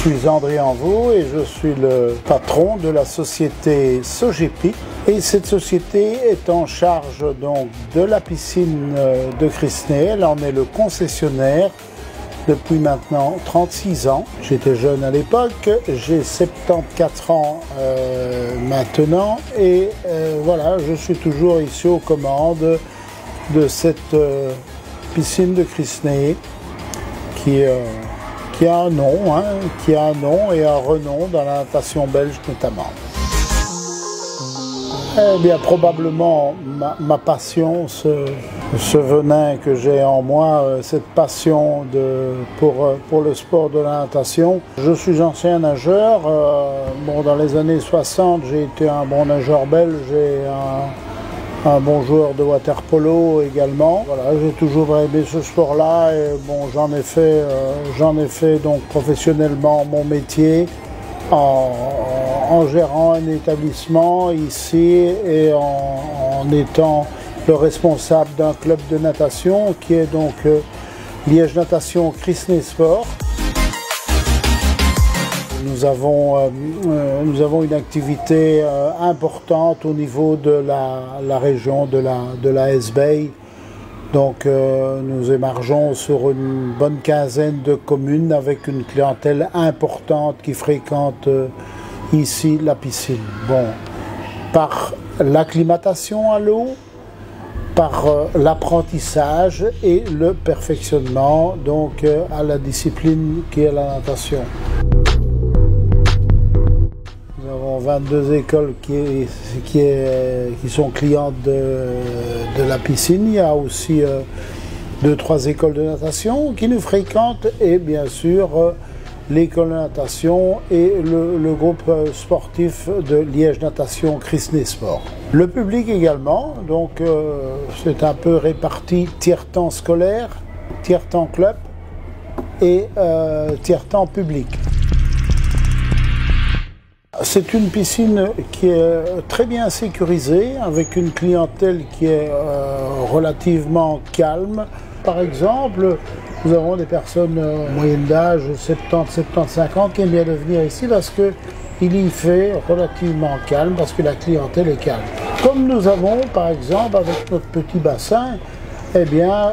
suis André Envaux et je suis le patron de la société Sogepi. Et cette société est en charge donc de la piscine de Crisney. Elle en est le concessionnaire depuis maintenant 36 ans. J'étais jeune à l'époque, j'ai 74 ans maintenant et voilà, je suis toujours ici aux commandes de cette piscine de Crisney qui a un nom, qui a un nom et un renom dans la natation belge notamment. Eh bien, probablement, ma passion, ce venin que j'ai en moi, cette passion pour le sport de la natation. Je suis ancien nageur. Bon, dans les années 60, j'ai été un bon nageur belge et un bon joueur de water polo également. Voilà, j'ai toujours aimé ce sport-là et bon, j'en ai fait donc professionnellement mon métier. En gérant un établissement ici et en étant le responsable d'un club de natation qui est donc Liège Natation Crisney Sport. Nous avons une activité importante au niveau de la région de la S-Bay. Donc nous émargeons sur une bonne quinzaine de communes avec une clientèle importante qui fréquente ici la piscine. Bon, par l'acclimatation à l'eau, par l'apprentissage et le perfectionnement donc à la discipline qui est la natation. Nous avons 22 écoles qui sont clientes de la piscine. Il y a aussi 2-3 écoles de natation qui nous fréquentent et bien sûr l'école de natation et le groupe sportif de Liège Natation Crisney Sport. Le public également, donc c'est un peu réparti tiers-temps scolaire, tiers-temps club et tiers-temps public. C'est une piscine qui est très bien sécurisée, avec une clientèle qui est relativement calme. Par exemple, nous avons des personnes moyenne d'âge 70-75 ans qui aiment bien venir ici parce qu'il y fait relativement calme, parce que la clientèle est calme. Comme nous avons par exemple avec notre petit bassin, eh bien,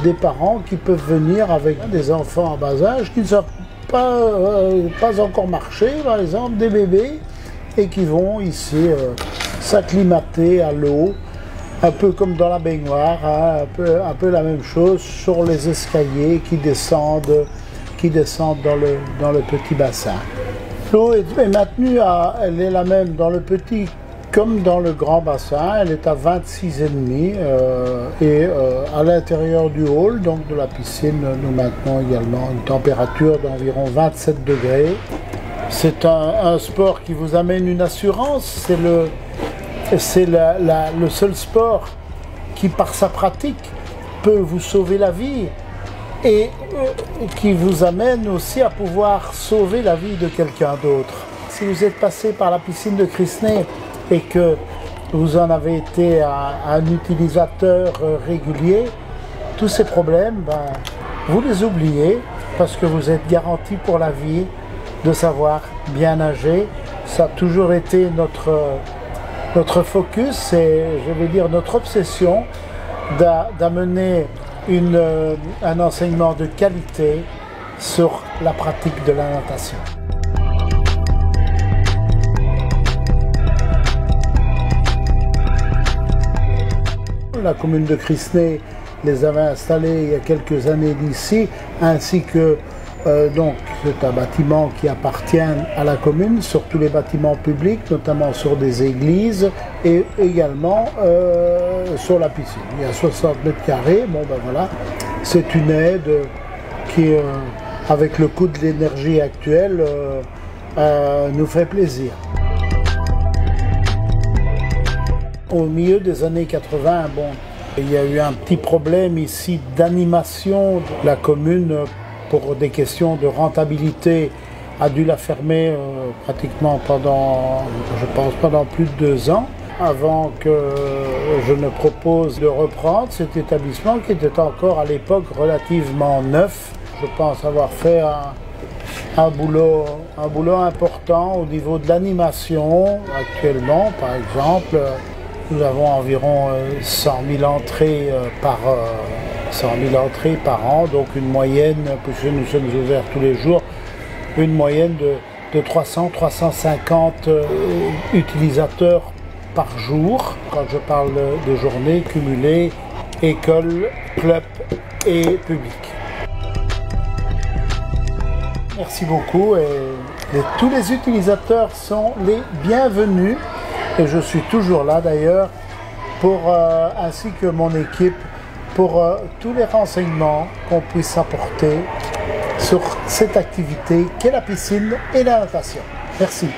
des parents qui peuvent venir avec des enfants en bas âge qui ne savent pas encore marcher, par exemple, des bébés, et qui vont ici s'acclimater à l'eau, un peu comme dans la baignoire, hein, un peu la même chose sur les escaliers qui descendent dans le petit bassin. L'eau est maintenue elle est la même dans le petit comme dans le grand bassin, elle est à 26,5 et à l'intérieur du hall, donc de la piscine, nous maintenons également une température d'environ 27 degrés. C'est un sport qui vous amène une assurance, c'est le seul sport qui par sa pratique peut vous sauver la vie et qui vous amène aussi à pouvoir sauver la vie de quelqu'un d'autre. Si vous êtes passé par la piscine de Crisney et que vous en avez été un utilisateur régulier, tous ces problèmes, vous les oubliez parce que vous êtes garanti pour la vie de savoir bien nager. Ça a toujours été notre focus et je vais dire notre obsession d'amener un enseignement de qualité sur la pratique de la natation. La commune de Crisney les avait installés il y a quelques années d'ici, ainsi que donc c'est un bâtiment qui appartient à la commune sur tous les bâtiments publics, notamment sur des églises et également sur la piscine. Il y a 60 mètres carrés, bon ben voilà, c'est une aide qui, avec le coût de l'énergie actuel, nous fait plaisir. Au milieu des années 80, bon, il y a eu un petit problème ici d'animation. La commune, pour des questions de rentabilité, a dû la fermer pratiquement pendant plus de 2 ans, avant que je ne propose de reprendre cet établissement qui était encore à l'époque relativement neuf. Je pense avoir fait un boulot important au niveau de l'animation. Actuellement, par exemple, nous avons environ 100 000 entrées par an, donc une moyenne, puisque nous sommes ouverts tous les jours, une moyenne de 300-350 utilisateurs par jour. Quand je parle de journée cumulée, école, club et public. Merci beaucoup et tous les utilisateurs sont les bienvenus et je suis toujours là d'ailleurs ainsi que mon équipe pour tous les renseignements qu'on puisse apporter sur cette activité qu'est la piscine et la natation. Merci.